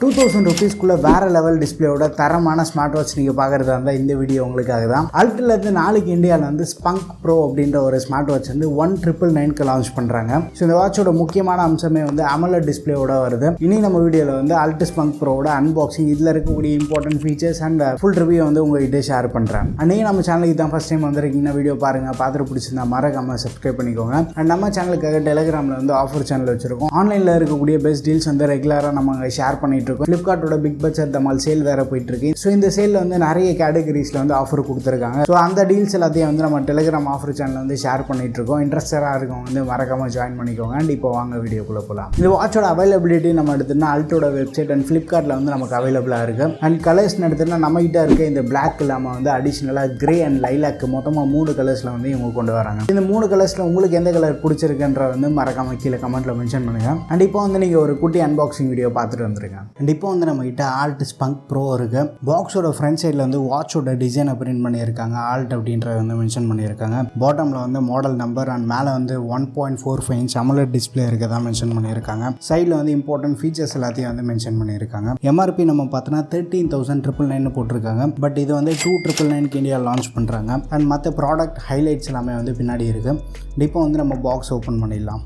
2000 rupees வேற level டிஸ்பிளேயோட தரமான smart watch நீங்கள் பார்க்குறதா இருந்தால் இந்த வீடியோ உங்களுக்காக தான். அல்ட்லேருந்து நாளைக்கு இந்தியாவில் வந்து ஸ்பங்க் ப்ரோ அப்படின்ற ஒரு ஸ்மார்ட் வாட்ச் வந்து 1999 லான்ச் பண்ணுறாங்க. ஸோ இந்த வாட்சோட முக்கியமான அம்சமே வந்து AMOLED டிஸ்பிளேயோட வருது. இனி நம்ம வீடியோவில் வந்து அல்ட் ஸ்பங்க் ப்ரோவோட அன்பாக்சிங், இதில் இருக்கக்கூடிய important features and full review வந்து உங்கள்கிட்ட ஷேர் பண்ணுறேன். நீங்கள் நம்ம சேனலுக்கு தான் ஃபஸ்ட் டைம் வந்திருக்கீங்கன்னா வீடியோ பாருங்கள், பார்த்துட்டு பிடிச்சிருந்தா மறக்காம சப்ஸ்கிரைப் பண்ணிக்கோங்க. அண்ட் நம்ம சேனலுக்காக டெலிகிராமில் வந்து ஆஃபர் சேனல் வச்சிருக்கோம். ஆன்லைனில் இருக்கக்கூடிய பெஸ்ட் டீல்ஸ் வந்து ரெகுலராக நம்ம ஷேர் பண்ணிட்டு இருக்கோம். ஃப்ளிப்கார்ட்டோட பிக் பட்ஜெட் தமால் சேல் வேறு போயிட்டு இருக்கு. ஸோ இந்த சேலில் வந்து நிறைய கேட்டகரிஸில் வந்து ஆஃபர் கொடுத்துருக்காங்க. ஸோ அந்த டீல்ஸ் எல்லாத்தையும் வந்து நம்ம டெலிகிராம் ஆஃபர் சேனல் வந்து ஷேர் பண்ணிட்டு இருக்கோம். இன்ட்ரெஸ்டடாக இருக்கவங்க வந்து மறக்காம ஜாயின் பண்ணிக்கோங்க. அண்ட் இப்போ வாங்க வீடியோக்குள்ளே போகலாம். இந்த வாட்சோட அவைலபிலிட்டி நம்ம எடுத்துனா அல்ட்டோட வெப்சைட் அண்ட் ஃப்ளிப்கார்ட்டில் வந்து நமக்கு அவைலபிளாக இருக்குது. அண்ட் கலர்ஸ்னு எடுத்துனா நம்மகிட்ட இருக்க இந்த பிளாக் இல்லாமல் வந்து அடிஷ்னலாக கிரே அண்ட் லைலாக் மொத்தமாக 3 கலர்ஸில் வந்து இவங்க கொண்டு வராங்க. இந்த 3 கலர்ஸில் உங்களுக்கு எந்த கலர் பிடிச்சிருக்குன்ற வந்து மறக்காம கீழே கமெண்ட்டில் மென்ஷன் பண்ணுங்கள். அண்ட் இப்போ வந்து நீங்கள் ஒரு குட்டி அன்பாக்சிங் வீடியோ பார்த்துட்டு வந்துருங்க. அண்ட் இப்போ வந்து நம்ம கிட்ட ஆல்ட் ஸ்பங்க் ப்ரோ இருக்கு. பாக்ஸோட ஃப்ரண்ட் சைடில் வந்து வாட்சோட டிசைனை பிரிண்ட் பண்ணியிருக்காங்க. ஆல்ட் அப்படின்றத வந்து மென்ஷன் பண்ணியிருக்காங்க. பாட்டமில் வந்து மாடல் நம்பர் அண்ட் மேலே வந்து 1.45 inch AMOLED டிஸ்பிளே இருக்கதா மென்ஷன் பண்ணியிருக்காங்க. சைடில் வந்து இம்பார்ட்டன்ட் ஃபீச்சர்ஸ் எல்லாத்தையும் வந்து மென்ஷன் பண்ணியிருக்காங்க. எம்ஆர்பி நம்ம பார்த்தோன்னா 13,999 போட்டிருக்காங்க. பட் இது வந்து 2,999 இந்தியா லான்ச் பண்ணுறாங்க. அண்ட் மற்ற ப்ராடக்ட் ஹைலைட்ஸ் எல்லாமே வந்து பின்னாடி இருக்குது. இப்போ வந்து நம்ம பாக்ஸ் ஓப்பன் பண்ணிடலாம்.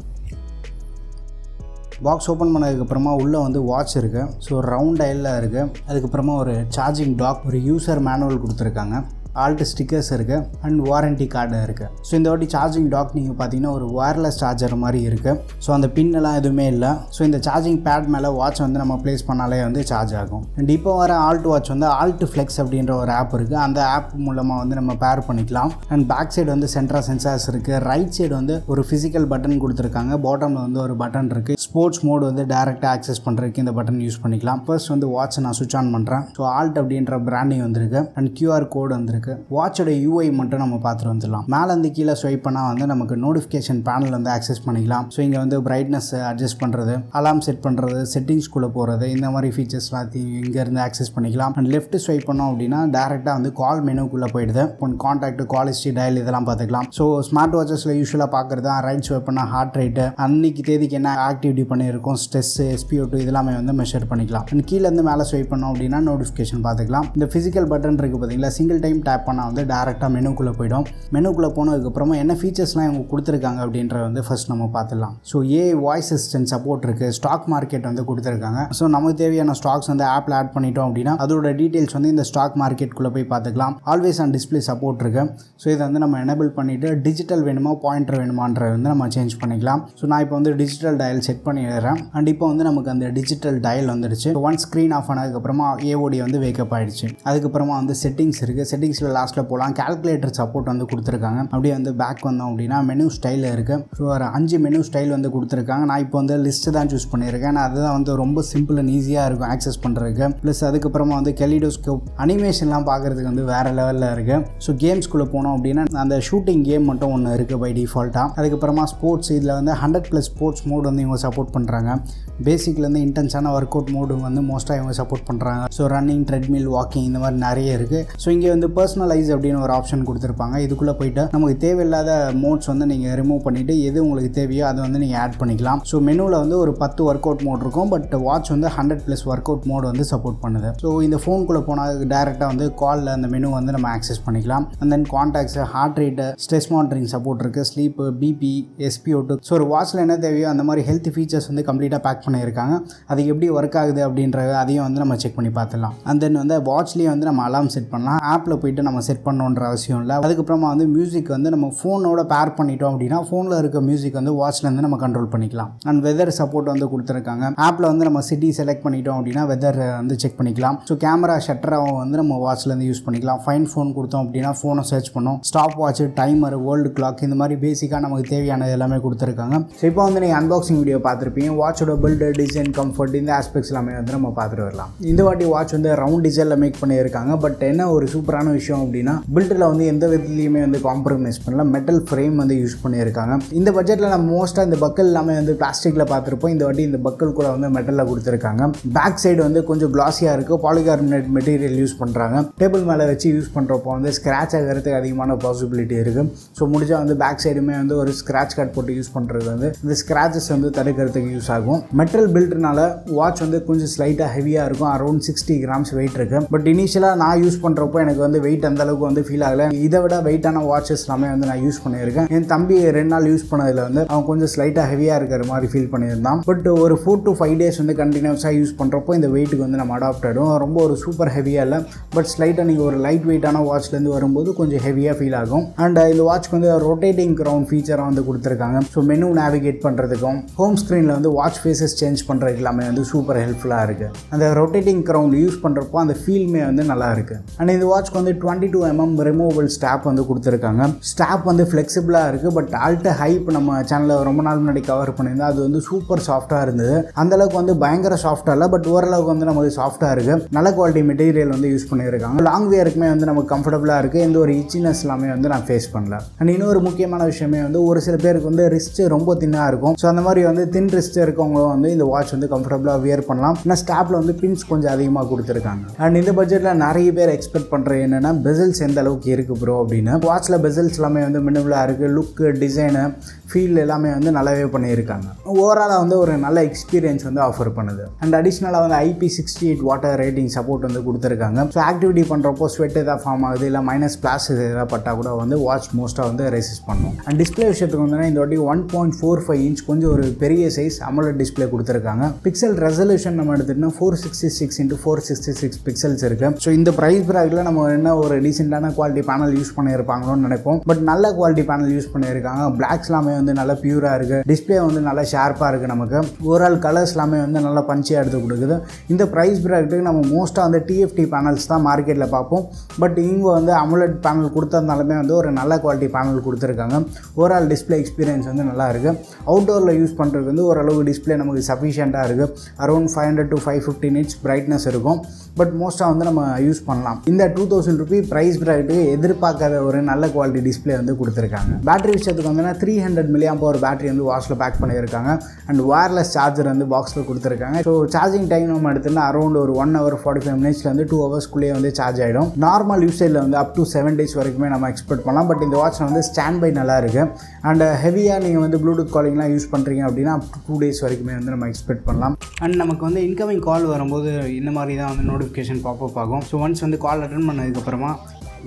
பாக்ஸ் ஓப்பன் பண்ணதுக்கப்புறமா உள்ளே வந்து வாட்ச் இருக்குது. ஸோ ரவுண்ட் டயலில் இருக்குது. அதுக்கப்புறமா ஒரு சார்ஜிங் டாக், ஒரு யூசர் மேனுவல் கொடுத்துருக்காங்க. ஆல்ட் ஸ்டிக்கர்ஸ் இருக்குது அண்ட் வாரண்டி கார்டு இருக்குது. ஸோ இந்த வாட்டி சார்ஜிங் டாக் நீங்கள் பார்த்தீங்கன்னா ஒரு வயர்லெஸ் சார்ஜர் மாதிரி இருக்குது. ஸோ அந்த பின்னெல்லாம் எதுவுமே இல்லை. ஸோ இந்த சார்ஜிங் பேட் மேலே வாட்ச் வந்து நம்ம ப்ளேஸ் பண்ணாலே வந்து சார்ஜ் ஆகும். அண்ட் இப்போ வர ஆல்ட் வாட்ச் வந்து ஆல்ட் ஃப்ளெக்ஸ் அப்படின்ற ஒரு ஆப் இருக்குது. அந்த ஆப் மூலமாக வந்து நம்ம பேர் பண்ணிக்கலாம். அண்ட் பேக் சைடு வந்து சென்ட்ரா சென்சார்ஸ் இருக்குது. ரைட் சைடு வந்து ஒரு ஃபிசிக்கல் பட்டன் கொடுத்துருக்காங்க. பாட்டமில் வந்து ஒரு பட்டன் இருக்குது. ஸ்போர்ட்ஸ் மோடு வந்து டேரெக்டாக ஆக்சஸ் பண்ணுறதுக்கு இந்த பட்டன் யூஸ் பண்ணிக்கலாம். ஃபர்ஸ்ட் வந்து வாட்ச் நான் சுவிட்ச் ஆன் பண்ணுறேன். ஸோ ஆல்ட் அப்படின்ற பிராண்டிங் வந்திருக்கு அண்ட் QR கோடு வந்திருக்கு. வாட்சோட UI மட்டும் நம்ம பார்த்துட்டு வந்துடலாம். மேலே இருந்து கீழே ஸ்வைப் பண்ணால் வந்து நமக்கு நோட்டிஃபிகேஷன் பேனல் வந்து ஆக்சஸ் பண்ணிக்கலாம். ஸோ இங்கே வந்து பிரைட்னஸ் அட்ஜஸ்ட் பண்ணுறது, அலாம் செட் பண்ணுறது, செட்டிங்ஸ்குள்ளே போகிறது, இந்த மாதிரி ஃபீச்சர்ஸ் எல்லாத்தையும் இங்கேருந்து ஆக்சஸ் பண்ணிக்கலாம். அண்ட் லெஃப்ட் ஸ்வைப் பண்ணோம் அப்படின்னா டேரெக்டாக வந்து கால் மெனுக்குள்ளே போயிடுது. கான்டாக்ட், கால் ஹிஸ்ட்ரி, டயல் இதெல்லாம் பார்த்துக்கலாம். ஸோ ஸ்மார்ட் வாட்சஸில் யூஸ்வலாக பார்க்குறது தான் ரைட் ஸ்வைப் பண்ணால் ஹார்ட் ரேட்டு, அன்னைக்கு தேதிக்கு என்ன ஆக்டிவிட்டி பண்ணியிருக்கோம், ஸ்ட்ரெஸ், SpO2 இதெல்லாமே வந்து மெஷர் பண்ணிக்கலாம். அண்ட் கீழேருந்து மேலே ஸ்வைப் பண்ணோம் அப்படின்னா நோட்டிஃபிகேஷன் பார்த்துக்கலாம். இந்த ஃபிசிக்கல் பட்டன் இருக்குது பார்த்தீங்களா, சிங்கிள் டைம் டேப் பண்ணால் வந்து டேரெக்டாக மெனுக்குள்ளே போய்டும். மெனுக்குள்ளே போனதுக்கப்புறமா என்ன ஃபீச்சர்ஸ்லாம் இவங்க கொடுத்துருக்காங்க அப்படின்றத வந்து ஃபர்ஸ்ட் நம்ம பார்த்துடலாம். ஸோ வாய்ஸ் அசிஸ்டன்ட் சப்போர்ட் இருக்குது. ஸ்டாக் மார்க்கெட் வந்து கொடுத்துருக்காங்க. ஸோ நமக்கு தேவையான ஸ்டாக்ஸ் வந்து ஆப்பில் ஆட் பண்ணிட்டோம் அப்படின்னா அதோட டீட்டெயில்ஸ் வந்து இந்த ஸ்டாக் மார்க்கெட்டுக்குள்ளே போய் பார்த்துக்கலாம். ஆல்வேஸ் ஆன் டிஸ்பிளே சப்போர்ட் இருக்குது. ஸோ இதை வந்து நம்ம எனேபிள் பண்ணிவிட்டு டிஜிட்டல் வேணுமா பாயிண்டர் வேணுமான்றது வந்து நம்ம சேஞ்ச் பண்ணிக்கலாம். ஸோ நான் இப்போ வந்து டிஜிட்டல் டயல் செட் பண்ணிடுறேன். அண்ட் இப்போ வந்து நமக்கு அந்த டிஜிட்டல் டயல் வந்துடுச்சு. ஒன் ஸ்க்ரீன் ஆஃப் ஆனதுக்கப்புறமா AOD வந்து வேக்கப் ஆகிடுச்சு. அதுக்கப்புறமா வந்து செட்டிங்ஸ் இருக்குது. செட்டிங்ஸில் லாஸ்ட்டில் போகலாம். கால்குலேட்டர் சப்போர்ட் வந்து கொடுத்துருக்காங்க. அப்படியே வந்து பேக் வந்தோம் அப்படின்னா மெனு ஸ்டைல் இருக்குது. ஸோ ஒரு 5 மெனு ஸ்டைல் வந்து கொடுத்துருக்காங்க. நான் இப்போ வந்து லிஸ்ட்டு தான் சூஸ் பண்ணியிருக்கேன். அதுதான் வந்து ரொம்ப சிம்பிள் அண்ட் ஈஸியாக இருக்கும் ஆக்சஸ் பண்ணுறதுக்கு. ப்ளஸ் அதுக்கப்புறமா வந்து கெலிடோஸ்கோப் அனிமேஷன்லாம் பார்க்குறதுக்கு வந்து வேறு லெவலில் இருக்குது. ஸோ கேம்ஸ்குள்ளே போனோம் அப்படின்னா அந்த ஷூட்டிங் கேம் மட்டும் ஒன்று இருக்குது பை டிஃபால்ட்டாக. அதுக்கப்புறமா ஸ்போர்ட்ஸ், இதில் வந்து 100+ ஸ்போர்ட்ஸ் மோடு வந்து இவங்க சப்போர்ட் பண்ணுறாங்க. பேசிக்லேருந்து இன்டென்ஸான ஒர்க் அவுட் மோடு வந்து மோஸ்ட்டாக இவங்க சப்போர்ட் பண்ணுறாங்க. ஸோ ரன்னிங், ட்ரெட்மில், வாக்கிங் இந்த மாதிரி நிறைய இருக்குது. ஸோ இங்கே வந்து பர்சனலைஸ் அப்படின்னு ஒரு ஆப்ஷன் கொடுத்துருப்பாங்க. இதுக்குள்ளே போய்ட்டு நமக்கு தேவையில்லாத மோட்ஸ் வந்து நீங்கள் ரிமூவ் பண்ணிவிட்டு எது உங்களுக்கு தேவையோ அதை வந்து நீங்கள் ஆட் பண்ணிக்கலாம். ஸோ மெனுவில் வந்து ஒரு 10 ஒர்க் அவுட் மோட் இருக்கும். பட் வாட்ச் வந்து 100+ ஒர்க் அவுட் மோடு வந்து சப்போர்ட் பண்ணுது. ஸோ இந்த ஃபோனுக்குள்ளே போனால் டேரெக்டாக வந்து காலில் அந்த மெனு வந்து நம்ம ஆக்சஸ் பண்ணிக்கலாம். And then contacts, heart rate, stress monitoring support இருக்குது, ஸ்லீப்பு, BP, SpO2. ஸோ ஒரு வாட்சில் என்ன தேவையோ அந்த மாதிரி ஹெல்த் ஃபீச்சர்ஸ் வந்து கம்ப்ளீட்டாக பேக் பண்ணியிருக்காங்க. அது எப்படி ஒர்க் ஆகுது அப்படின்றது அதையும் வந்து நம்ம செக் பண்ணி பார்த்துலாம். அண்ட் தென் வந்து வாட்ச்லேயே வந்து நம்ம அலாம் செட் பண்ணலாம். ஆப்பில் போய்ட்டு நம்ம செட் பண்ணணுன்ற அவசியம் இல்லை. அதுக்கப்புறமா வந்து மியூசிக் வந்து நம்ம ஃபோனோட பேர் பண்ணிட்டோம் அப்படின்னா ஃபோனில் இருக்க மியூசிக் வந்து வாட்ச்லேருந்து நம்ம கண்ட்ரோல் பண்ணிக்கலாம். அண்ட் வெதர் சப்போர்ட் வந்து கொடுத்துருக்காங்க. ஆப்பில் வந்து நம்ம சிட்டி செலக்ட் பண்ணிட்டோம் அப்படின்னா வெதர் வந்து செக் பண்ணிக்கலாம். ஸோ கேமரா ஷட்டராக வந்து நம்ம வாட்ச்லேருந்து யூஸ் பண்ணிக்கலாம். ஃபைன் ஃபோன் கொடுத்தோம் அப்படின்னா ஃபோனை சர்ச் பண்ணோம். Stop watch, timer, world clock இந்த மாதிரி பேசிக்காக நமக்கு தேவையானது எல்லாமே கொடுத்துருக்காங்க. ஸோ இப்போ வந்து நீங்கள் அன்பாக்சிங் வீடியோ பார்த்துருப்பீங்க. வாட்சோட பில்டு, டிசைன், கம்ஃபர்ட் இந்த ஆஸ்பெக்ட்ஸ் எல்லாமே வந்து நம்ம பார்த்துட்டு வரலாம். இந்த வாட்டி வாட்ச் வந்து ரவுண்ட் டிசைனில் மேக் பண்ணியிருக்காங்க. பட் என்ன ஒரு சூப்பரான விஷயம் விஷயம் அப்படின்னா பில்டில் வந்து எந்த விதத்துலையுமே வந்து காம்ப்ரமைஸ் பண்ணல, மெட்டல் ஃப்ரேம் வந்து யூஸ் பண்ணியிருக்காங்க. இந்த பட்ஜெட்டில் நம்ம மோஸ்ட்டாக இந்த பக்கல் எல்லாமே வந்து பிளாஸ்டிக்கில் பார்த்துருப்போம். இந்த வாட்டி இந்த பக்கல் கூட வந்து மெட்டலில் கொடுத்துருக்காங்க. பேக் சைடு வந்து கொஞ்சம் கிளாஸியாக இருக்குது, பாலிகார்பனேட் மெட்டீரியல் யூஸ் பண்ணுறாங்க. டேபிள் மேலே வச்சு யூஸ் பண்ணுறப்போ வந்து ஸ்க்ராட்ச் ஆகிறதுக்கு அதிகமான பாசிபிலிட்டி இருக்குது. ஸோ முடிஞ்சால் வந்து பேக் சைடுமே வந்து ஒரு ஸ்க்ராட்ச் கார்டு போட்டு யூஸ் பண்ணுறது வந்து இந்த ஸ்க்ராச்சஸ் வந்து தடுக்கிறதுக்கு யூஸ் ஆகும். மெட்டல் பில்ட்னால வாட்ச் வந்து கொஞ்சம் ஸ்லைட்டாக ஹெவியாக இருக்கும், அரௌண்ட் 60 கிராம்ஸ் வெயிட் இருக்குது. பட் இனிஷியலாக நான் யூஸ் பண்ணுறப்போ எனக்கு வந்து வெயிட் அந்த அளவுக்கு வந்து ஃபீல் ஆகலை. இதை விட வெயிட்டான வாட்சஸ் எல்லாமே வந்து நான் யூஸ் பண்ணியிருக்கேன். என் தம்பி 2 நாள் யூஸ் பண்ணதில் வந்து அவன் கொஞ்சம் ஸ்லைட்டாக ஹெவியாக இருக்கிற மாதிரி ஃபீல் பண்ணியிருந்தான். பட் ஒரு 4 to 5 டேஸ் வந்து கண்டினியூஸாக யூஸ் பண்ணுறப்போ இந்த வெயிட்டுக்கு வந்து நம்ம அடாப்ட் ஆகிடும். ரொம்ப ஒரு சூப்பர் ஹெவியாக இல்லை, பட் ஸ்லைட்டாக நீங்கள் ஒரு லைட் வெயிட்டான வாட்ச்லேருந்து வரும்போது கொஞ்சம் ஹெவியாக ஃபீல் ஆகும். அண்ட் இந்த வாட்ச்க்கு வந்து ரொட்டேட்டிங் க்ரௌன் ஃபீச்சராக வந்து கொடுத்துருக்காங்க. ஸோ மெனு நேவிகேட் பண்ணுறதுக்கும் ஹோம் ஸ்க்ரீனில் வந்து வாட்ச் ஃபேஸஸ் சேஞ்ச் பண்ணுறதுக்கு எல்லாமே வந்து சூப்பர் ஹெல்ப்ஃபுல்லாக இருக்குது. அந்த ரொட்டேட்டிங் க்ரௌன் யூஸ் பண்ணுறப்போ அந்த ஃபீல்மே வந்து நல்லா இருக்குது. அண்ட் இந்த வாட்ச்க்கு வந்து 22 mm ரிமூவபிள் ஸ்டாப் வந்து கொடுத்துருக்காங்க. ஸ்டாப் வந்து ஃப்ளெக்சிபிளாக இருக்குது. பட் ஆல்ட் ஹைப் நம்ம சேனலில் ரொம்ப நாள் முன்னாடி கவர் பண்ணியிருந்தோம், அது வந்து சூப்பர் சாஃப்ட்டாக இருந்தது. அந்தளவுக்கு வந்து பயங்கர சாஃப்ட்டாக இல்லை, பட் ஓரளவுக்கு வந்து நமக்கு சாஃப்ட்டாக இருக்குது. நல்ல குவாலிட்டி மெட்டீரியல் வந்து யூஸ் பண்ணியிருக்காங்க. லாங் வேருக்குமே வந்து நமக்கு கம்ஃபர்டபுளாக இருக்குது. எந்த ஒரு இச்சினஸ் எல்லாமே வந்து நான் ஃபேஸ் பண்ணல. அண்ட் இன்னொரு முக்கியமான விஷயமே வந்து ஒரு சில பேருக்கு வந்து ரிஸ்ட் ரொம்ப தின்னாக இருக்கும். ஸோ அந்த மாதிரி வந்து தின் ரிஸ்ட் இருக்கவங்களும் வந்து இந்த வாட்ச் வந்து கம்ஃபர்டபுளாக வியர் பண்ணலாம். ஆனால் ஸ்டாப்பில் வந்து பின்ஸ் கொஞ்சம் அதிகமாக கொடுத்துருக்காங்க. அண்ட் இந்த பட்ஜெட்டில் நிறைய பேர் எக்ஸ்பெக்ட் பண்ணுறது என்னென்னா பெசல்ஸ் எந்த அளவுக்கு இருக்குது ப்ரோ அப்படின்னு. வாட்சில் பெசல்ஸ் எல்லாமே வந்து மினிமலாக இருக்குது. லுக்கு, டிசைனு, ஃபீல் எல்லாமே வந்து நல்லாவே பண்ணியிருக்காங்க. ஓவராலாக வந்து ஒரு நல்ல எக்ஸ்பீரியன்ஸ் வந்து ஆஃபர் பண்ணுது. அண்ட் அடிஷ்னலாக வந்து IP68 வாட்டர் ரேட்டிங் சப்போர்ட் வந்து கொடுத்துருக்காங்க. ஸோ ஆக்டிவிட்டி பண்ணுறப்போ ஸ்வெட் எதாவது ஃபார்ம் ஆகுது, இல்லை மைனஸ் பிளாஸ் எதாவது பட்டால் கூட வந்து வாட்ச் மோஸ்ட்டாக வந்து ரெசிஸ்ட் பண்ணும். அண்ட் டிஸ்பிளே விஷயத்துக்கு வந்து இந்த வாட்டி 1.45 inch கொஞ்சம் ஒரு பெரிய சைஸ் AMOLED டிஸ்பிளே கொடுத்துருக்காங்க. பிக்சல் ரெசல்யூஷன் நம்ம எடுத்துகிட்டோம்னா 466x466 பிக்சல்ஸ் இருக்குது. ஸோ இந்த ப்ரைஸ் ப்ராக்டில் நம்ம என்ன ஒரு டீசெண்டான குவாலிட்டி பேனல் யூஸ் பண்ணியிருப்பாங்களோன்னு நினைப்போம். பட் நல்ல குவாலிட்டி பேனல் யூஸ் பண்ணியிருக்காங்க. பிளாக்ஸ் எல்லாமே வந்து நல்லா பியூராக இருக்குது. டிஸ்பிளே வந்து நல்லா ஷார்ப்பாக இருக்குது. நமக்கு ஓவரால் கலர்ஸ் எல்லாமே வந்து நல்லா பஞ்சியாக எடுத்து கொடுக்குது. இந்த ப்ரைஸ் ப்ராக்டுக்கு நம்ம மோஸ்ட்டாக வந்து TFT பேனல்ஸ் தான் மார்க்கெட்டில் பார்ப்போம். பட் இங்கே வந்து AMOLED பேனல் கொடுத்ததுனாலுமே வந்து ஒரு நல்ல குவாலிட்டி பேனல் கொடுத்துருக்காங்க. ஓவரால் டிஸ்பிளே எக்ஸ்பீரியன்ஸ் வந்து நல்லா இருக்குது. அவுட்டோரில் யூஸ் பண்ணுறதுக்கு வந்து ஓரளவு டிஸ்பிளே நமக்கு சஃபிஷியண்ட்டாக இருக்குது. அரௌண்ட் 500 to 550 nits பிரைட்னஸ் இருக்கும். பட் மோஸ்ட்டாக வந்து நம்ம யூஸ் பண்ணலாம். இந்த 2000 ரூபி ப்ரைஸ் ப்ராக்டுக்கு எதிர்பார்க்காத ஒரு நல்ல குவாலிட்டி டிஸ்பிளே வந்து கொடுத்துருக்காங்க. பேட்டரி விஷயத்துக்கு வந்து 300 mAh பேட்டரி வந்து வாட்சில் பேக் பண்ணியிருக்காங்க. அண்ட் வயர்லெஸ் சார்ஜர் வந்து பாக்ஸில் கொடுத்துருக்காங்க. ஸோ சார்ஜிங் டைம் நம்ம எடுத்துன்னா அரௌண்ட் ஒரு 1 hour 45 minutesலேருந்து 2 hours வந்து சார்ஜ் ஆகிடும். நார்மல் யூசேஜில் வந்து அப் டு 7 days வரைக்குமே நம்ம எக்ஸ்பெக்ட் பண்ணலாம். பட் இந்த வாட்சில் வந்து ஸ்டாண்ட் பை நல்லா இருக்குது. அண்ட் ஹெவியாக நீங்கள் வந்து ப்ளூடூத் காலிங்லாம் யூஸ் பண்ணுறீங்க அப்படின்னா அப் டு 2 days வரைக்குமே வந்து நம்ம எக்ஸ்பெக்ட் பண்ணலாம். அண்ட் நமக்கு வந்து இன்கமிங் கால் வரும்போது இந்த மாதிரி தான் வந்து நோட்டிஃபிகேஷன் பாப்பப் ஆகும். ஸோ ஒன்ஸ் வந்து கால் அட்டன் பண்ணதுக்கப்புறமா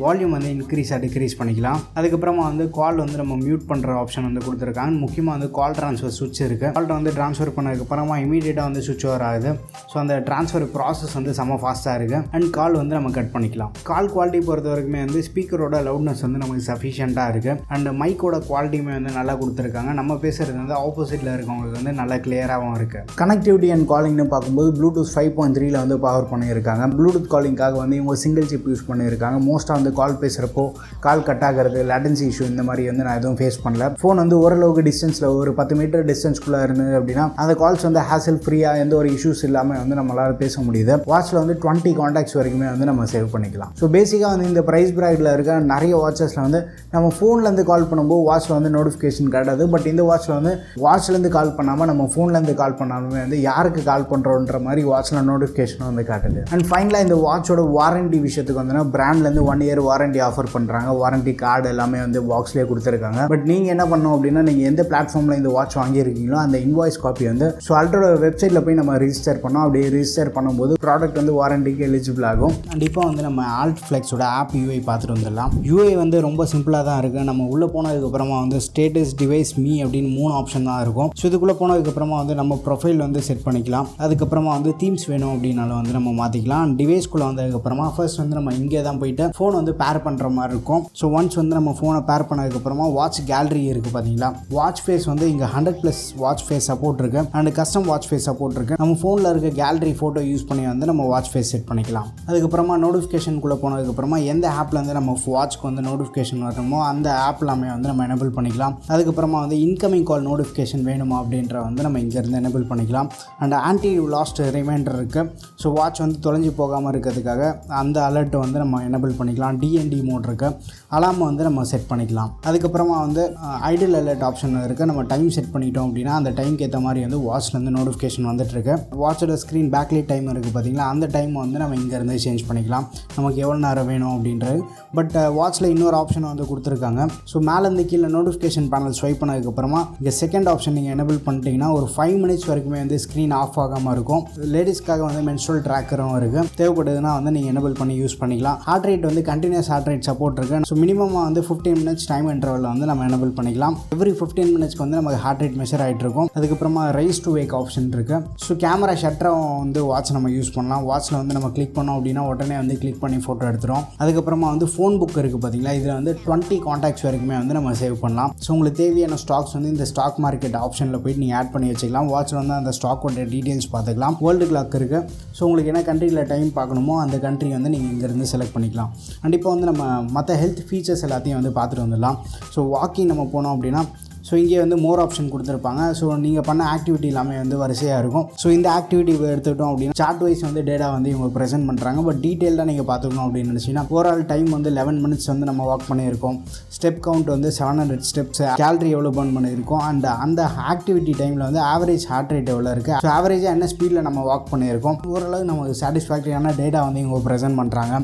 வால்யூம் வந்து இன்க்ரீஸ் டிக்ரீஸ் பண்ணிக்கலாம். அதுக்கப்புறமா வந்து கால் வந்து நம்ம மியூட் பண்ணுற ஆப்ஷன் வந்து கொடுத்துருக்காங்க. முக்கியமாக வந்து கால் ட்ரான்ஸ்ஃபர் சுவிட்ச் இருக்குது. கால்ட்ட வந்து ட்ரான்ஸ்ஃபர் பண்ணதுக்கப்புறமா இமீடியட்டாக வந்து சுவிட்ச் ஓவர் ஆகுது. ஸோ அந்த ட்ரான்ஸ்ஃபர் ப்ராசஸ் வந்து செம்ம ஃபாஸ்ட்டாக இருக்குது. அண்ட் கால் வந்து நம்ம கட் பண்ணிக்கலாம். கால் குவாலிட்டி பொறுத்த வரைக்குமே வந்து ஸ்பீக்கரோட லவுட்னஸ் வந்து நமக்கு சஃபிஷியண்ட்டாக இருக்குது. அண்ட் மைக்கோட குவாலிட்டியுமே வந்து நல்லா கொடுத்துருக்காங்க. நம்ம பேசுகிறது வந்து ஆப்போசிட்டில் இருக்கவங்களுக்கு வந்து நல்லா கிளியராகவும் இருக்குது. கனெக்டிவிட்டி அண்ட் காலிங்னு பார்க்கும்போது ப்ளூடூத் 5.3 வந்து பவர் பண்ணியிருக்காங்க. ப்ளூடூத் காலிங்காக வந்து இவங்க சிங்கிள் சிப் யூஸ் பண்ணியிருக்காங்க. மோஸ்ட்டாக வந்து கால் பேசுகிறப்போ கால் கட் ஆகிறது, லேட்டன்சி இஷ்யூ இந்த மாதிரி வந்து நான் எதுவும் ஃபேஸ் பண்ணல. ஃபோன் வந்து ஓரளவுக்கு டிஸ்டன்ஸில் ஒரு 10 மீட்டர் டிஸ்டன்ஸ்குள்ளே இருந்தது அப்படின்னா அந்த கால்ஸ் வந்து ஹேசல் ஃப்ரீயாக எந்த ஒரு இஷ்யூஸ் இல்லாமல் வந்து நம்மளால் பேச முடியுது. வாட்சில் வந்து 20 காண்டாக்ட்ஸ் வரைக்குமே வந்து நம்ம சேவ் பண்ணிக்கலாம். ஸோ பேசிக்காக வந்து இந்த ப்ரைஸ் ப்ராக்டில் இருக்க நிறைய வாட்சஸில் வந்து நம்ம ஃபோன்லேருந்து கால் பண்ணும்போது வாட்சில் வந்து நோட்டிஃபிகேஷன் காட்டாது. பட் இந்த வாட்சில் வந்து வாட்ச்லேருந்து கால் பண்ணாமல் நம்ம ஃபோன்லேருந்து கால் பண்ணாலுமே வந்து யாருக்கு கால் பண்ணுறோன்ற மாதிரி வாட்சில் நோட்டிஃபிகேஷன் வந்து காட்டுது. அண்ட் ஃபைனலாக இந்த வாட்சோட வாரண்டி விஷயத்துக்கு வந்து பிராண்ட்லேருந்து 1 year வாரண்டி ஆஃபர் பண்ணுறாங்க. வாரண்டி கார்டு எல்லாமே வந்து பாக்ஸ்லேயே கொடுத்துருக்காங்க. பட் நீங்கள் என்ன பண்ணணும் அப்படின்னா நீங்கள் எந்த பிளாட்ஃபார்மில் இந்த வாட்ச் வாங்கியிருக்கீங்களோ அந்த இன்வாய்ஸ் காப்பி வந்து ஸோ அல்ட்ரோட வெப்சைட்டில் போய் நம்ம ரிஜிஸ்டர் பண்ணோம். அப்படி ரிஜிஸ்டர் பண்ணும்போது ப்ராடக்ட் வந்து வாரண்டிக்கு எலிஜிபிள் ஆகும். அண்ட் இப்போ வந்து நம்ம ஆல்ட் ஃப்ளெக்ஸோட ஆப் UI பார்த்துட்டு வந்துடலாம். UI வந்து ரொம்ப சிம்பிளாக தான் இருக்குது. நம்ம உள்ளே போனதுக்கப்புறமா வந்து ஸ்டேட்டஸ், டிவைஸ், மீ அப்படின்னு 3 ஆப்ஷன் தான் இருக்கும். ஸோ இதுக்குள்ளே போனதுக்கப்புறமா வந்து நம்ம ப்ரொஃபைல் வந்து செட் பண்ணிக்கலாம். அதுக்கப்புறமா வந்து தீம்ஸ் வேணும் அப்படின்னாலும் வந்து நம்ம மாற்றிக்கலாம். டிவைஸ்க்குள்ளே வந்ததுக்கப்புறமா ஃபர்ஸ்ட் வந்து நம்ம இங்கே தான் போயிட்டு ஃபோன் வந்து பேர் பண்ணுற மாதிரி இருக்கும். ஸோ ஒன்ஸ் வந்து நம்ம ஃபோனை பேர் பண்ணதுக்கப்புறமா வாட்ச் கேலரி இருக்குது பார்த்தீங்களா. வாட்ச் ஃபேஸ் வந்து இங்கே 100+ வாட்ச் ஃபேஸ் சப்போர்ட் இருக்குது. And custom watch face support இருக்குது. நம்ம ஃபோனில் இருக்க கேலரி ஃபோட்டோ யூஸ் பண்ணி வந்து நம்ம வாட்ச் ஃபேஸ் செட் பண்ணிக்கலாம். அதுக்கப்புறமா நோட்டிஃபிகேஷனுக்குள்ளே போனதுக்கப்புறமா எந்த ஆப்லேருந்து நம்ம வாட்ச்க்கு வந்து நோட்டிஃபிகேஷன் வரணுமோ அந்த ஆப் எல்லாமே வந்து நம்ம எனபிள் பண்ணிக்கலாம். அதுக்கப்புறமா வந்து இன்கமிங் கால் நோட்டிஃபிகேஷன் வேணுமா அப்படின்ற வந்து நம்ம இங்கேருந்து எனபிள் பண்ணிக்கலாம். அண்ட் ஆன்டி லாஸ்ட் ரிமைண்டர் இருக்குது. ஸோ வாட்ச் வந்து தொலைஞ்சு போகாமல் இருக்கிறதுக்காக அந்த அலர்ட் வந்து நம்ம எனபிள் பண்ணிக்கலாம். பண்ணிக்கலாம். டிஎன்டி மோட் இருக்குது. அலார்ம் வந்து நம்ம செட் பண்ணிக்கலாம். அதுக்கப்புறமா வந்து ஐடில் அலர்ட் ஆப்ஷன் இருக்குது. நம்ம டைம் செட் பண்ணிட்டோம் அப்படின்னா அந்த டைமுக்கு ஏற்ற மாதிரி வந்து வாட்ச்லேருந்து நோட்டிஃபிகேஷன் வந்துட்டுருக்கு. வாட்சோட ஸ்க்ரீன் பேக்லைட் டைம் இருக்குது பார்த்தீங்களா, அந்த டைம் வந்து நம்ம இங்கேருந்து சேஞ்ச் பண்ணிக்கலாம் நமக்கு எவ்வளோ நேரம் வேணும் அப்படின்றது. பட் வாட்சில் இன்னொரு ஆப்ஷன் வந்து கொடுத்துருக்காங்க. ஸோ மேலேருந்து கீழே நோட்டிஃபிகேஷன் பேனல் ஸ்வைப் பண்ணதுக்கப்புறமா இங்கே செகண்ட் ஆப்ஷன் நீங்கள் எனேபிள் பண்ணிட்டீங்கன்னா ஒரு 5 மினிட்ஸ் வரைக்குமே வந்து ஸ்க்ரீன் ஆஃப் ஆகாமல் இருக்கும். லேடிஸ்க்காக வந்து மென்ஸ்ட்ரல் ட்ராக்கரும் இருக்குது. தேவைப்படுதுன்னா வந்து நீங்கள் எனேபிள் பண்ணி யூஸ் பண்ணிக்கலாம். ஹார்ட் ரேட் வந்து கண்டினியூஸ் ஹார்ட் ரேட் சப்போர்ட் இருக்குது. ஸோ மினிமமாக வந்து 15 மினிட்ஸ் டைம் இன்டர்வலில் வந்து நம்ம எனேபிள் பண்ணிக்கலாம். எவ்ரி 15 மினிட்ஸ்க்கு வந்து நமக்கு ஹார்ட் ரேட் மெஷர் ஆகிட்டு இருக்கும். அதுக்கப்புறமா ரைஸ் டு வேக் ஆப்ஷன் இருக்குது. ஸோ கேமரா ஷட்டரும் வந்து வாட்ச் நம்ம யூஸ் பண்ணலாம். வாட்சில் வந்து நம்ம கிளிக் பண்ணோம் அப்படின்னா உடனே வந்து கிளிக் பண்ணி ஃபோட்டோ எடுத்துரும். அதுக்கப்புறமா வந்து ஃபோன் புக் இருக்குது பார்த்தீங்களா, இதில் வந்து 20 காண்டாக்ட்ஸ் வரைக்குமே வந்து நம்ம சேவ் பண்ணலாம். ஸோ உங்களுக்கு தேவையான ஸ்டாக்ஸ் வந்து இந்த ஸ்டாக் மார்க்கெட் ஆப்ஷனில் போய்ட்டு நீங்கள் ஆட் பண்ணி வச்சுக்கலாம். வாட்சில் வந்து அந்த ஸ்டாக்கோட டீட்டெயில்ஸ் பார்த்துக்கலாம். வேர்ல்டு கிளாக் இருக்குது. ஸோ உங்களுக்கு என்ன கண்ட்ரியில் டைம் பார்க்கணுமோ அந்த கண்ட்ரி வந்து நீங்கள் இங்கேருந்து செலக்ட் பண்ணிக்கலாம். அண்ட் இப்போ வந்து நம்ம மற்ற ஹெல்த் ஃபீச்சர்ஸ் எல்லாத்தையும் வந்து பார்த்துட்டு வந்துடலாம். ஸோ வாக்கிங் நம்ம போனோம் அப்படின்னா ஸோ இங்கே வந்து மோர் ஆப்ஷன் கொடுத்துருப்பாங்க. ஸோ நீங்கள் பண்ண ஆக்டிவிட்டி எல்லாமே வந்து வரிசையாக இருக்கும். ஸோ இந்த ஆக்டிவிட்டி எடுத்துக்கிட்டோம் அப்படின்னா சார்ட் வைஸ் வந்து டேட்டா வந்து இவங்க ப்ரெசென்ட் பண்ணுறாங்க. பட் டீட்டெயிலாக நீங்கள் பார்த்துக்கணும் அப்படின்னு நினச்சிங்கன்னா ஓவரால் டைம் வந்து 11 மினிட்ஸ் வந்து நம்ம வாக் பண்ணியிருக்கோம். ஸ்டெப் கவுண்ட் வந்து 700 ஸ்டெப்ஸ், கேலரி எவ்வளோ பர்ன் பண்ணியிருக்கோம், அண்ட் அந்த ஆக்டிவிட்டி டைமில் வந்து ஆவரேஜ் ஹார்ட் ரேட் எவ்வளோ இருக்குது, ஸோ ஆவரேஜாக என்ன ஸ்பீடில் நம்ம வாக் பண்ணியிருக்கோம், ஓரளவு நமக்கு சாட்டிஸ்ஃபேக்டரியான டேட்டா வந்து இவங்க ப்ரெசென்ட் பண்ணுறாங்க.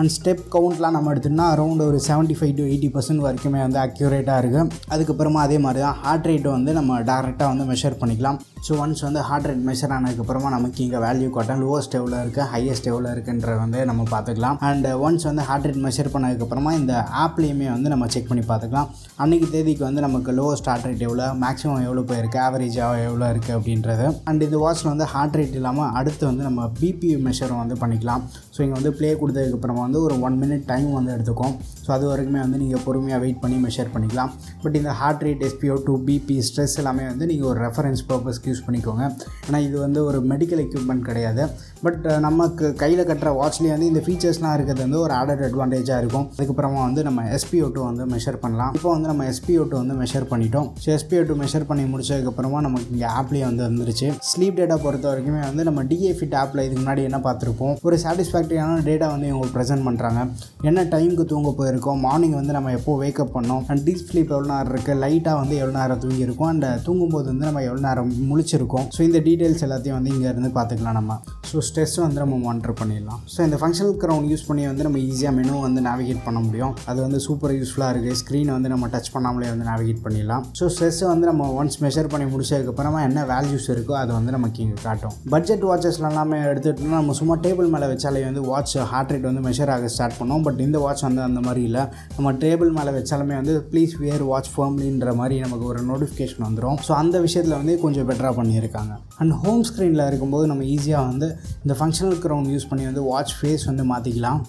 அண்ட் ஸ்டெப் கவுண்ட்லாம் நம்ம எடுத்துகிட்டோம்னா அரௌண்ட் ஒரு 75 to 80% வரைக்குமே வந்து அக்யூரேட்டாக இருக்குது. அதுக்கப்புறமா அதே மாதிரி தான் ஹார்ட் ரேட்டு வந்து நம்ம டேரெக்டாக வந்து மெஷர் பண்ணிக்கலாம். ஸோ ஒன்ஸ் வந்து ஹார்ட் ரேட் மெஷர் ஆனதுக்கப்புறமா நமக்கு இங்கே வேல்யூ காட்டும். லோவஸ்ட் எவ்வளோ இருக்குது, ஹையஸ்ட் எவ்வளோ இருக்குன்றது வந்து நம்ம பார்த்துக்கலாம். அண்ட் ஒன்ஸ் வந்து ஹார்ட் ரேட் மெஷர் பண்ணதுக்கப்புறமா இந்த ஆப்லேயுமே வந்து நம்ம செக் பண்ணி பார்த்துக்கலாம். அன்றைக்கி தேதிக்கு வந்து நமக்கு லோவஸ்ட் ஹார்ட் ரேட் எவ்வளோ, மேக்ஸிமம் எவ்வளோ போயிருக்கு, ஆவரேஜாக எவ்வளோ இருக்குது அப்படின்றது. அண்ட் இந்த வாட்சில் வந்து ஹார்ட் ரேட் இல்லாமல் அடுத்து வந்து நம்ம பிபி மெஷரும் வந்து பண்ணிக்கலாம். ஸோ இங்கே வந்து ப்ளே கொடுத்ததுக்கப்புறமா வந்து ஒரு 1 minute டைம் வந்து எடுத்துக்கும். ஸோ அது வரைக்குமே வந்து நீங்கள் பொறுமையாக வெயிட் பண்ணி மெஷர் பண்ணிக்கலாம். பட் இந்த heart rate, SpO2, BP, stress எல்லாமே வந்து நீங்கள் ஒரு ரெஃபரன்ஸ் பர்பஸ்க்கு யூஸ் பண்ணிக்கோங்க. ஏன்னா இது வந்து ஒரு மெடிக்கல் எக்யூப்மெண்ட் கிடையாது. பட் நமக்கு கையில் கட்டுற வாட்ச்லேயே வந்து இந்த ஃபீச்சர்ஸ்லாம் இருக்கிறது வந்து ஒரு ஆடட் அட்வான்டேஜாக இருக்கும். அதுக்கப்புறமா வந்து நம்ம SpO2 வந்து மெஷர் பண்ணலாம். இப்போ வந்து நம்ம SpO2 வந்து மெஷர் பண்ணிட்டோம். ஸோ SpO2 மெஷர் பண்ணி முடிச்சதுக்கப்புறமா நமக்கு இங்கே ஆப்லேயே வந்து வந்துருச்சு. ஸ்லீப் டேட்டா பொறுத்த வரைக்குமே வந்து நம்ம DA Fit ஆப்பில் இதுக்கு முன்னாடி என்ன பார்த்துருப்போம், ஒரு சாட்டிஸ்ஃபேக்டரியான டேட்டா வந்து இவங்க ப்ரெசென்ட் பண்ணுறாங்க. என்ன டைமுக்கு தூங்க போயிருக்கோம், மார்னிங் வந்து நம்ம எப்போ வேக்கப் பண்ணோம், அண்ட் டீப் ஸ்லீப் எவ்வளோ நேரம் இருக்குது, லைட்டாக வந்து எவ்வளோ நேரம் தூங்கியிருக்கோம், அண்ட் தூங்கும்போது வந்து நம்ம எவ்வளோ நேரம் முழிச்சிருக்கோம். ஸோ இந்த டீட்டெயில்ஸ் எல்லாத்தையும் வந்து இங்கே இருந்து பார்த்துக்கலாம் நம்ம. ஸோ ஸ்ட்ரெஸ் வந்து நம்ம மானிட்டர் பண்ணிடலாம். ஸோ இந்த ஃபங்க்ஷனல் க்ரௌண்ட் யூஸ் பண்ணி வந்து நம்ம ஈஸியாக மெனு வந்து நேவிகேட் பண்ண முடியும். அது வந்து சூப்பர் யூஸ்ஃபுல்லாக இருக்குது. ஸ்க்ரீனை வந்து நம்ம டச் பண்ணாமலே வந்து நேவிகேட் பண்ணிடலாம். ஸோ ஸ்ட்ரெஸ்ஸை வந்து நம்ம ஒன்ஸ் மெஷர் பண்ணி முடிச்சதுக்கப்புறமா என்ன வேல்யூஸ் இருக்கோ அதை வந்து நமக்கு இங்கே காட்டும். பட்ஜெட் வாட்சஸ்லாம் எல்லாமே எடுத்துகிட்டோம்னா நம்ம சும்மா டேபிள் மேலே வச்சாலே வந்து வாட்ச் ஹார்ட் ரேட் வந்து மெஷர் ஆக ஸ்டார்ட் பண்ணோம். பட் இந்த வாட்ச் வந்து அந்த மாதிரி இல்லை. நம்ம டேபிள் மேலே வச்சாலுமே வந்து ப்ளீஸ் வியர் வாட்ச் ஃபர்ம்லின்ற மாதிரி நமக்கு ஒரு நோட்டிஃபிகேஷன் வந்துடும். ஸோ அந்த விஷயத்தில் வந்து கொஞ்சம் பெட்டராக பண்ணியிருக்காங்க. அண்ட் ஹோம் ஸ்க்ரீனில் இருக்கும்போது நம்ம ஈஸியாக வந்து இந்த ஃபங்க்ஷனல் க்ரௌண்ட் யூஸ் பண்ணி வந்து வாட்ச் ஃபேஸ் வந்து மாற்றிக்கலாம்.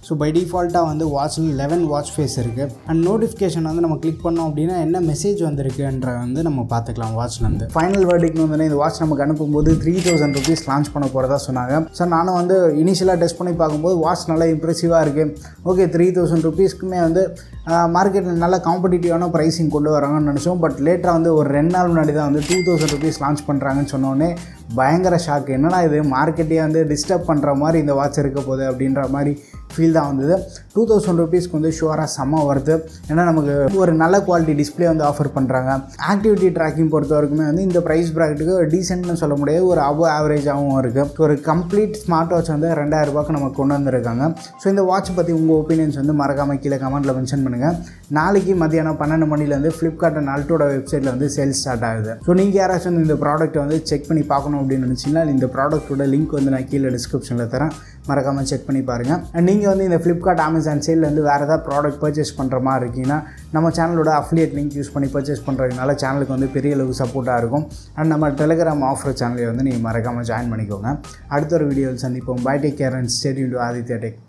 ஸோ பை டிஃபால்ட்டாக வந்து வாட்சில் 11 வாட்ச் ஃபேஸ் இருக்குது. அண்ட் நோட்டிஃபிகேஷன் வந்து நம்ம கிளிக் பண்ணோம் அப்படின்னா என்ன மெசேஜ் வந்துருக்குன்ற வந்து நம்ம பார்த்துக்கலாம் வாட்ச்லேருந்து. ஃபைனல் வேர்டிக்னு வந்து இந்த வாட்ச் நமக்கு அனுப்பும்போது 3000 rupees லான்ச் பண்ண போகிறதா சொன்னாங்க. ஸோ நானும் வந்து இனிஷியலாக டெஸ்ட் பண்ணி பார்க்கும்போது வாட்ச் நல்லா இம்ப்ரெசிவாக இருக்குது. ஓகே, 3000 rupeesக்குமே வந்து மார்க்கெட்டில் நல்ல காம்படிட்டிவான ப்ரைஸிங் கொண்டு வராங்கன்னு நினச்சோம். பட் லேட்டராக வந்து ஒரு 2 நாள் முன்னாடி தான் வந்து 2000 rupees லான்ச் பண்ணுறாங்கன்னு சொன்னோடனே பயங்கர ஷாக். என்னன்னா இது மார்க்கெட்டே வந்து டிஸ்டர்ப் பண்ணுற மாதிரி இந்த வாட்ச் இருக்க போகுது அப்படின்ற மாதிரி ஃபீல் தான் வந்தது. 2000 rupeesக்கு வந்து ஷுவராக செம்ம வருது. ஏன்னா நமக்கு ஒரு நல்ல குவாலிட்டி டிஸ்பிளே வந்து ஆஃபர் பண்ணுறாங்க. ஆக்டிவிட்டி ட்ராக்கிங் பொறுத்த வரைக்குமே வந்து இந்த ப்ரைஸ் ப்ராக்கெட்டுக்கு டீசென்ட்னு சொல்ல முடியாது, ஒரு அபவ் ஆவரேஜாகவும் இருக்குது. ஒரு கம்ப்ளீட் ஸ்மார்ட் வாட்ச் வந்து 2000 ரூபாய்க்கு நமக்கு கொண்டு வந்திருக்காங்க. ஸோ இந்த வாட்ச் பற்றி உங்கள் ஒப்பீனியன்ஸ் வந்து மறக்காமல் கீழே கமெண்ட்டில் மென்ஷன் பண்ணுங்கள். நாளைக்கு மதியானம் 12 மணிலேருந்து ஃப்ளிப்கார்ட் அண்ட் அல்ட்டோட வெப்சைட்டில் வந்து சேல்ஸ் ஸ்டார்ட் ஆகுது. ஸோ நீங்கள் யாராச்சும் வந்து இந்த ப்ராடக்ட்டை வந்து செக் பண்ணி பார்க்கணும் அப்படின்னு நினச்சிங்கன்னா இந்த ப்ராடக்ட்டோட லிங்க் வந்து நான் கீழே டிஸ்கிரிப்ஷனில் தரேன், மறக்காமல் செக் பண்ணி பாருங்கள். அண்ட் நீங்கள் வந்து இந்த ஃப்ளிப்கார்ட், அமேசான் சேலில் வந்து வேறு ஏதாவது ப்ராடக்ட் பர்ச்சேஸ் பண்ணுற மாதிரி இருக்கீங்கன்னா நம்ம சேனலோட அஃபிலியேட் லிங்க் யூஸ் பண்ணி பர்ச்சேஸ் பண்ணுறதுனால சேனலுக்கு வந்து பெரிய அளவுக்கு சப்போர்ட்டாக இருக்கும். அண்ட் நம்ம டெலிகிராம் ஆஃபர் சேனலை வந்து நீங்கள் மறக்காமல் ஜாயின் பண்ணிக்கோங்க. அடுத்த ஒரு வீடியோவில் சந்திப்போம். Bye, take care and stay tuned to Aditya tech.